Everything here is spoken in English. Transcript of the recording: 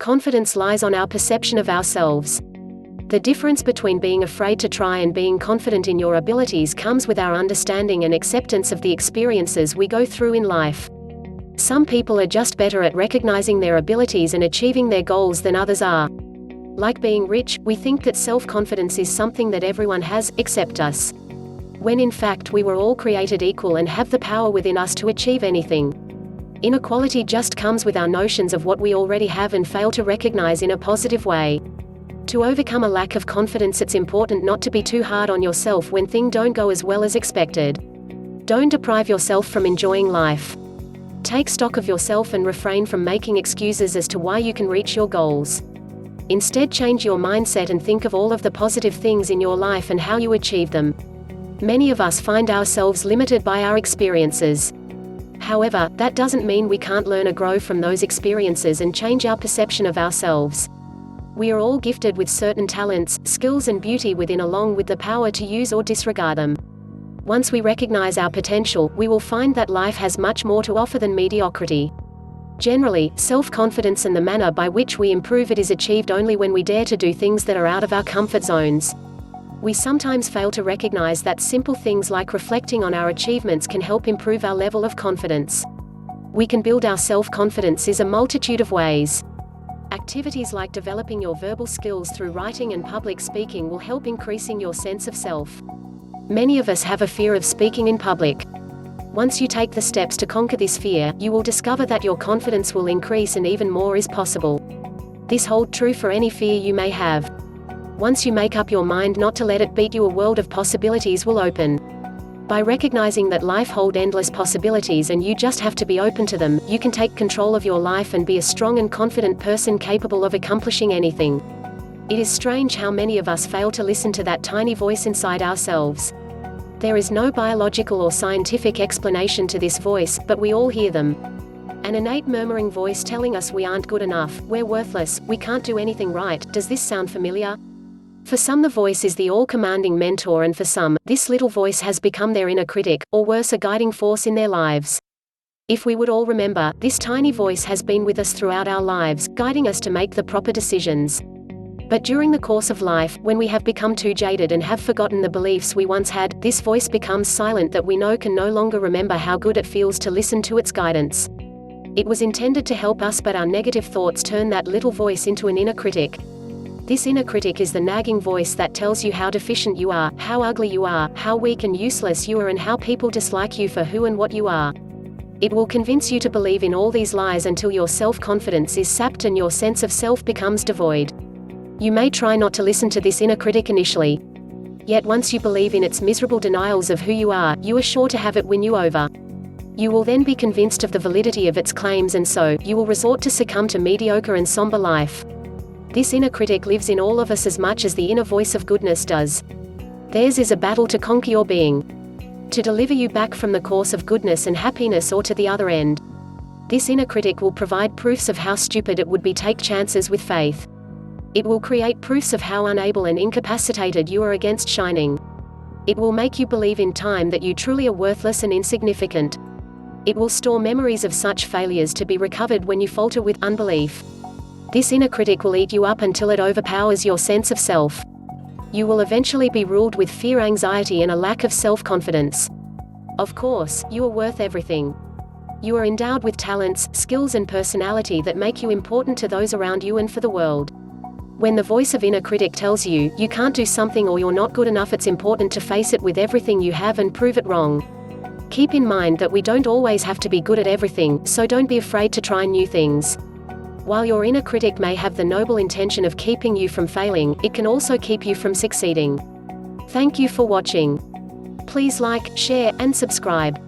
Confidence lies on our perception of ourselves. The difference between being afraid to try and being confident in your abilities comes with our understanding and acceptance of the experiences we go through in life. Some people are just better at recognizing their abilities and achieving their goals than others are. Like being rich, we think that self-confidence is something that everyone has, except us. When in fact we were all created equal and have the power within us to achieve anything. Inequality just comes with our notions of what we already have and fail to recognize in a positive way. To overcome a lack of confidence, it's important not to be too hard on yourself when things don't go as well as expected. Don't deprive yourself from enjoying life. Take stock of yourself and refrain from making excuses as to why you can reach your goals. Instead, change your mindset and think of all of the positive things in your life and how you achieve them. Many of us find ourselves limited by our experiences. However, that doesn't mean we can't learn or grow from those experiences and change our perception of ourselves. We are all gifted with certain talents, skills and beauty within, along with the power to use or disregard them. Once we recognize our potential, we will find that life has much more to offer than mediocrity. Generally, self-confidence and the manner by which we improve it is achieved only when we dare to do things that are out of our comfort zones. We sometimes fail to recognize that simple things like reflecting on our achievements can help improve our level of confidence. We can build our self-confidence in a multitude of ways. Activities like developing your verbal skills through writing and public speaking will help increasing your sense of self. Many of us have a fear of speaking in public. Once you take the steps to conquer this fear, you will discover that your confidence will increase and even more is possible. This holds true for any fear you may have. Once you make up your mind not to let it beat you, a world of possibilities will open. By recognizing that life holds endless possibilities and you just have to be open to them, you can take control of your life and be a strong and confident person capable of accomplishing anything. It is strange how many of us fail to listen to that tiny voice inside ourselves. There is no biological or scientific explanation to this voice, but we all hear them. An innate murmuring voice telling us we aren't good enough, we're worthless, we can't do anything right. Does this sound familiar? For some, the voice is the all-commanding mentor, and for some, this little voice has become their inner critic, or worse, a guiding force in their lives. If we would all remember, this tiny voice has been with us throughout our lives, guiding us to make the proper decisions. But during the course of life, when we have become too jaded and have forgotten the beliefs we once had, this voice becomes silent that we know can no longer remember how good it feels to listen to its guidance. It was intended to help us, but our negative thoughts turn that little voice into an inner critic. This inner critic is the nagging voice that tells you how deficient you are, how ugly you are, how weak and useless you are, and how people dislike you for who and what you are. It will convince you to believe in all these lies until your self-confidence is sapped and your sense of self becomes devoid. You may try not to listen to this inner critic initially. Yet once you believe in its miserable denials of who you are sure to have it win you over. You will then be convinced of the validity of its claims, and so, you will resort to succumb to mediocre and somber life. This inner critic lives in all of us as much as the inner voice of goodness does. Theirs is a battle to conquer your being. To deliver you back from the course of goodness and happiness or to the other end. This inner critic will provide proofs of how stupid it would be to take chances with faith. It will create proofs of how unable and incapacitated you are against shining. It will make you believe in time that you truly are worthless and insignificant. It will store memories of such failures to be recovered when you falter with unbelief. This inner critic will eat you up until it overpowers your sense of self. You will eventually be ruled with fear, anxiety, and a lack of self-confidence. Of course, you are worth everything. You are endowed with talents, skills, and personality that make you important to those around you and for the world. When the voice of inner critic tells you you can't do something or you're not good enough, it's important to face it with everything you have and prove it wrong. Keep in mind that we don't always have to be good at everything, so don't be afraid to try new things. While your inner critic may have the noble intention of keeping you from failing, it can also keep you from succeeding. Thank you for watching. Please like, share, and subscribe.